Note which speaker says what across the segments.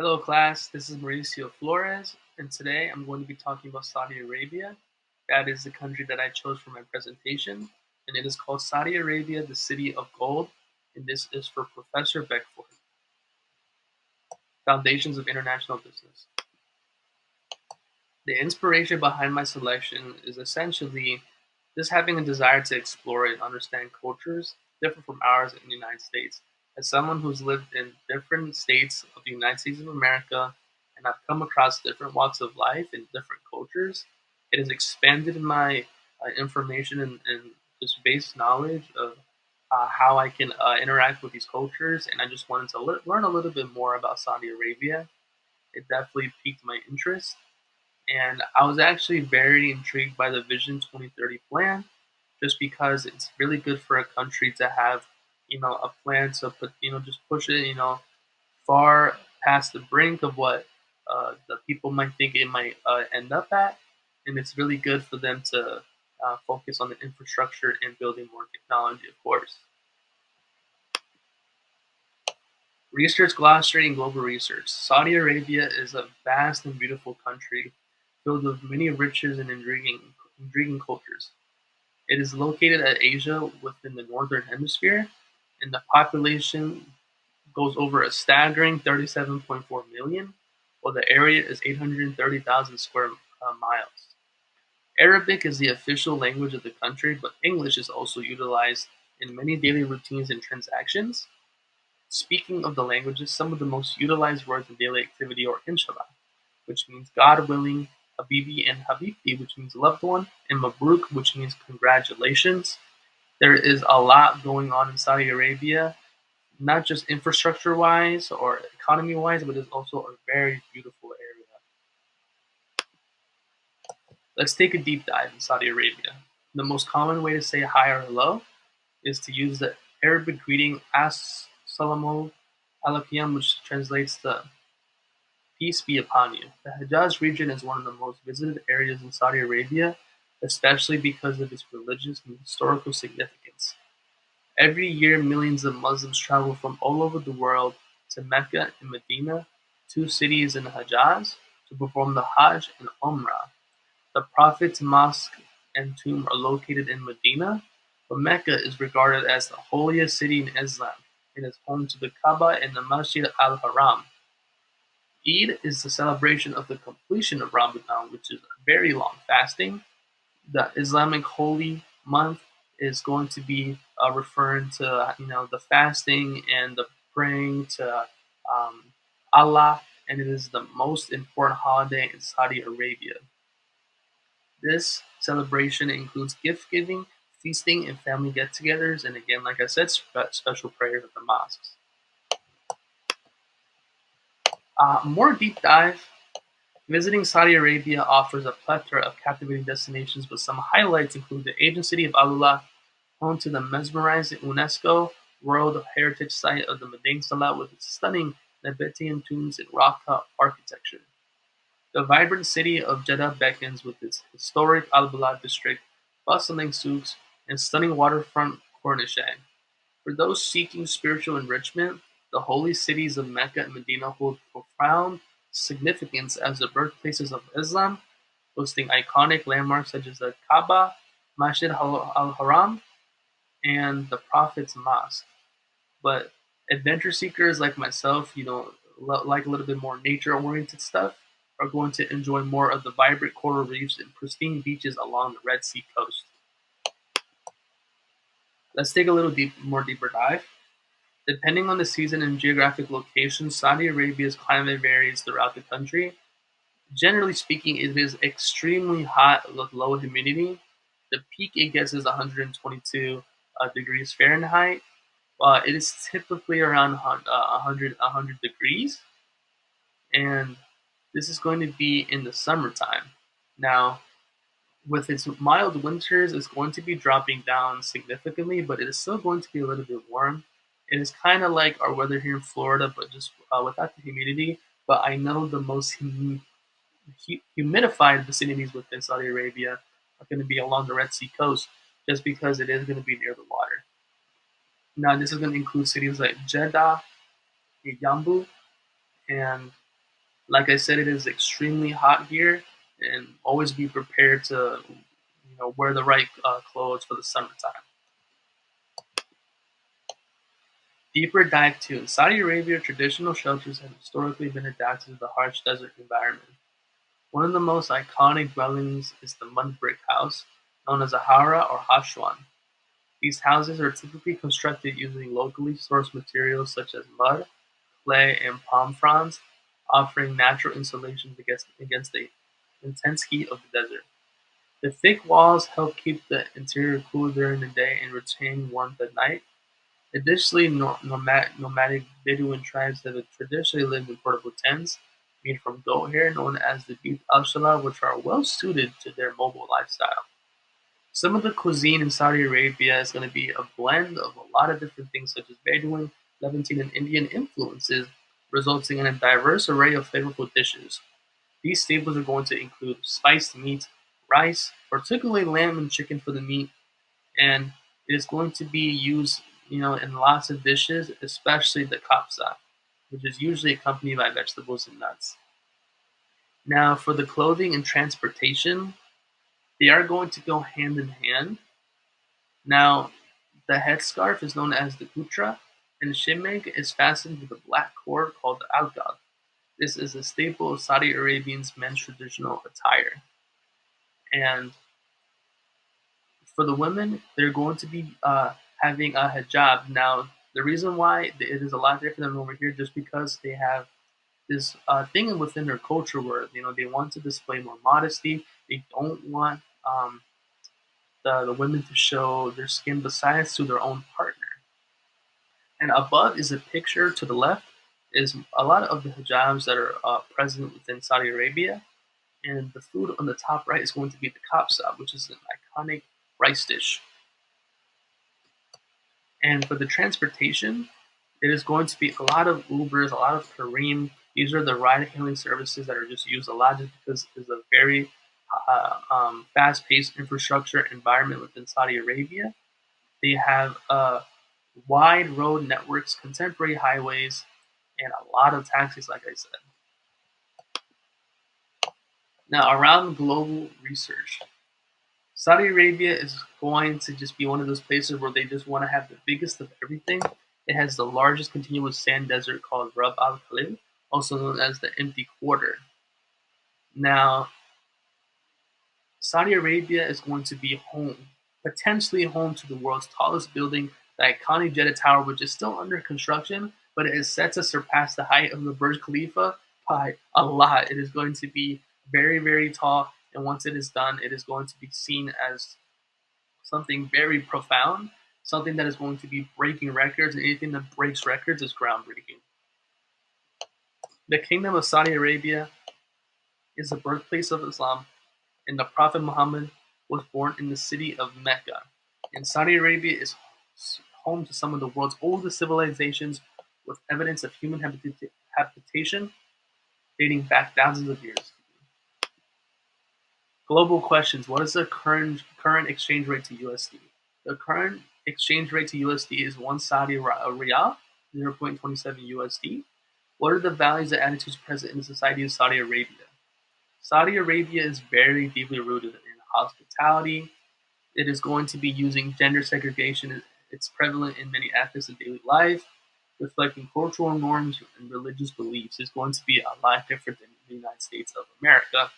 Speaker 1: Hello, class. This is Mauricio Flores, and today I'm going to be talking about Saudi Arabia. That is the country that I chose for my presentation, and it is called Saudi Arabia, the City of Gold, and this is for Professor Beckford. Foundations of International Business. The inspiration behind my selection is essentially just having a desire to explore and understand cultures different from ours in the United States. As someone who's lived in different states of the United States of America and I've come across different walks of life and different cultures, it has expanded my information and just base knowledge of how I can interact with these cultures. And I just wanted to learn a little bit more about Saudi Arabia. It definitely piqued my interest, and I was actually very intrigued by the Vision 2030 plan, just because it's really good for a country to have, a plan to put, just push it, far past the brink of what the people might think it might end up at. And it's really good for them to focus on the infrastructure and building more technology, of course. Research glossary and global research. Saudi Arabia is a vast and beautiful country filled with many riches and intriguing cultures. It is located at Asia within the Northern Hemisphere, and the population goes over a staggering 37.4 million, while the area is 830,000 square miles. Arabic is the official language of the country, but English is also utilized in many daily routines and transactions. Speaking of the languages, some of the most utilized words in daily activity are inshallah, which means God willing, Habibi and Habibti, which means loved one, and Mabruk, which means congratulations. There is a lot going on in Saudi Arabia, not just infrastructure wise or economy wise, but it's also a very beautiful area. Let's take a deep dive in Saudi Arabia. The most common way to say hi or hello is to use the Arabic greeting Assalamu alaikum, which translates to peace be upon you. The Hejaz region is one of the most visited areas in Saudi Arabia, especially because of its religious and historical significance. Every year, millions of Muslims travel from all over the world to Mecca and Medina, two cities in the Hejaz, to perform the Hajj and Umrah. The Prophet's mosque and tomb are located in Medina, but Mecca is regarded as the holiest city in Islam and is home to the Kaaba and the Masjid al-Haram. Eid is the celebration of the completion of Ramadan, which is very long fasting. The Islamic holy month is going to be referring to the fasting and the praying to um, Allah, and it is the most important holiday in Saudi Arabia. This celebration includes gift giving, feasting, and family get-togethers, and again, like I said, special prayers at the mosques. More deep dive. Visiting Saudi Arabia offers a plethora of captivating destinations, but some highlights include the ancient city of Alula, home to the mesmerizing UNESCO World Heritage Site of the Madain Salat with its stunning Nabatean tombs and rock-cut architecture. The vibrant city of Jeddah beckons with its historic Al Balad district, bustling souks, and stunning waterfront corniche. For those seeking spiritual enrichment, the holy cities of Mecca and Medina hold profound significance as the birthplaces of Islam, hosting iconic landmarks such as the Kaaba, Masjid al-Haram, and the Prophet's Mosque. But adventure seekers like myself, like a little bit more nature-oriented stuff, are going to enjoy more of the vibrant coral reefs and pristine beaches along the Red Sea coast. Let's take a little more deeper dive. Depending on the season and geographic location, Saudi Arabia's climate varies throughout the country. Generally speaking, it is extremely hot with low humidity. The peak it gets is 122 degrees Fahrenheit. It is typically around 100 degrees, and this is going to be in the summertime. Now, with its mild winters, it's going to be dropping down significantly, but it is still going to be a little bit warm. It is kind of like our weather here in Florida, but just without the humidity. But I know the most humidified vicinities within Saudi Arabia are going to be along the Red Sea coast, just because it is going to be near the water. Now, this is going to include cities like Jeddah, Yambu, and Like I said, it is extremely hot here, and always be prepared to, wear the right clothes for the summertime. Deeper dive two. In Saudi Arabia, traditional shelters have historically been adapted to the harsh desert environment. One of the most iconic dwellings is the mud brick house, known as a hara or hashwan. These houses are typically constructed using locally sourced materials such as mud, clay, and palm fronds, offering natural insulation against the intense heat of the desert. The thick walls help keep the interior cool during the day and retain warmth at night. Additionally, nomadic Bedouin tribes that have traditionally lived in portable tents made from goat hair, known as the Bit al-Shala, which are well suited to their mobile lifestyle. Some of the cuisine in Saudi Arabia is going to be a blend of a lot of different things, such as Bedouin, Levantine, and Indian influences, resulting in a diverse array of flavorful dishes. These staples are going to include spiced meat, rice, particularly lamb and chicken for the meat, and it is going to be used, in lots of dishes, especially the kapsa, which is usually accompanied by vegetables and nuts. Now, for the clothing and transportation, they are going to go hand in hand. Now, the headscarf is known as the kutra, and the shimeg is fastened with a black cord called the alqab. This is a staple of Saudi Arabians' men's traditional attire. And for the women, they're going to be having a hijab. Now, the reason why it is a lot different than over here, just because they have this thing within their culture where they want to display more modesty. They don't want the women to show their skin besides to their own partner. And above is a picture to the left is a lot of the hijabs that are present within Saudi Arabia. And the food on the top right is going to be the kapsa, which is an iconic rice dish. And for the transportation, it is going to be a lot of Ubers, a lot of Careem. These are the ride-hailing services that are just used a lot just because it's a very fast-paced infrastructure environment within Saudi Arabia. They have wide road networks, contemporary highways, and a lot of taxis, like I said. Now, around global research, Saudi Arabia is going to just be one of those places where they just want to have the biggest of everything. It has the largest continuous sand desert called Rub al Khalil, also known as the Empty Quarter. Now, Saudi Arabia is going to be home, potentially home to the world's tallest building, the iconic Jeddah Tower, which is still under construction, but it is set to surpass the height of the Burj Khalifa by a lot. It is going to be very, very tall, and once it is done, it is going to be seen as something very profound, something that is going to be breaking records, and anything that breaks records is groundbreaking. The Kingdom of Saudi Arabia is the birthplace of Islam, and the Prophet Muhammad was born in the city of Mecca. And Saudi Arabia is home to some of the world's oldest civilizations with evidence of human habitation dating back thousands of years. Global questions. What is the current exchange rate to USD? The current exchange rate to USD is 1 Saudi Riyal, 0.27 USD. What are the values and attitudes present in the society of Saudi Arabia? Saudi Arabia is very deeply rooted in hospitality. It is going to be using gender segregation. It's prevalent in many aspects of daily life, reflecting cultural norms and religious beliefs. It's going to be a lot different than the United States of America.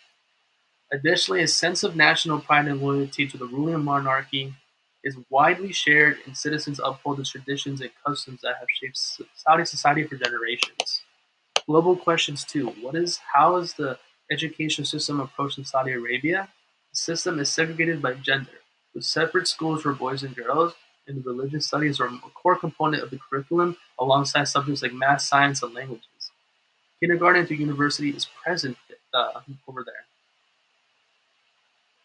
Speaker 1: Additionally, a sense of national pride and loyalty to the ruling monarchy is widely shared, and citizens uphold the traditions and customs that have shaped Saudi society for generations. Global questions too. How is the education system approached in Saudi Arabia? The system is segregated by gender, with separate schools for boys and girls, and religious studies are a core component of the curriculum alongside subjects like math, science, and languages. Kindergarten to university is present over there.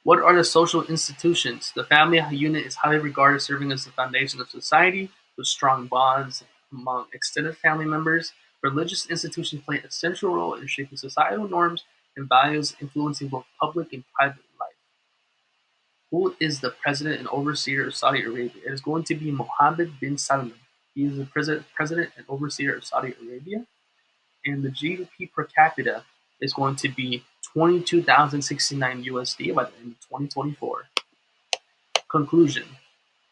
Speaker 1: What are the social institutions? The family unit is highly regarded, serving as the foundation of society with strong bonds among extended family members. Religious institutions play a central role in shaping societal norms and values, influencing both public and private life. Who is the president and overseer of Saudi Arabia? It is going to be Mohammed bin Salman. He is the president and overseer of Saudi Arabia. And the GDP per capita is going to be 22,069 USD by the end of 2024. Conclusion: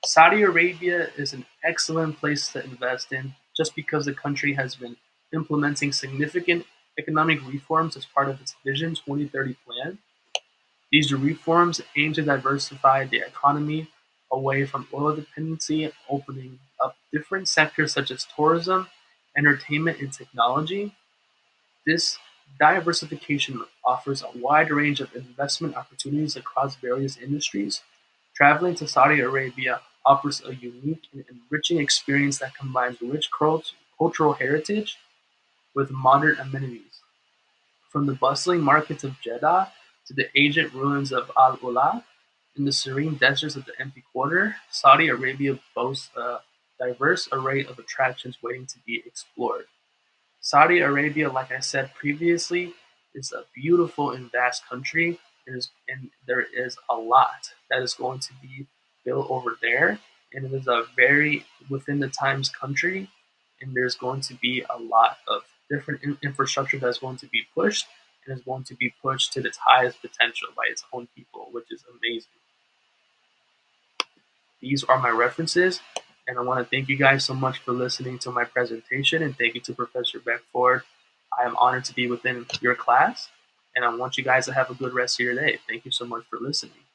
Speaker 1: Saudi Arabia is an excellent place to invest in just because the country has been implementing significant economic reforms as part of its Vision 2030 plan. These reforms aim to diversify the economy away from oil dependency, opening up different sectors such as tourism, entertainment, and technology. This diversification offers a wide range of investment opportunities across various industries. Traveling to Saudi Arabia offers a unique and enriching experience that combines rich cultural heritage with modern amenities. From the bustling markets of Jeddah to the ancient ruins of Al Ula in the serene deserts of the Empty Quarter, Saudi Arabia boasts a diverse array of attractions waiting to be explored. Saudi Arabia, like I said previously, is a beautiful and vast country, and there is a lot that is going to be built over there, and it is a very within the times country, and there's going to be a lot of different infrastructure that's going to be pushed and is going to be pushed to its highest potential by its own people, which is amazing. These are my references, and I want to thank you guys so much for listening to my presentation, and thank you to Professor Beckford. I am honored to be within your class, and I want you guys to have a good rest of your day. Thank you so much for listening.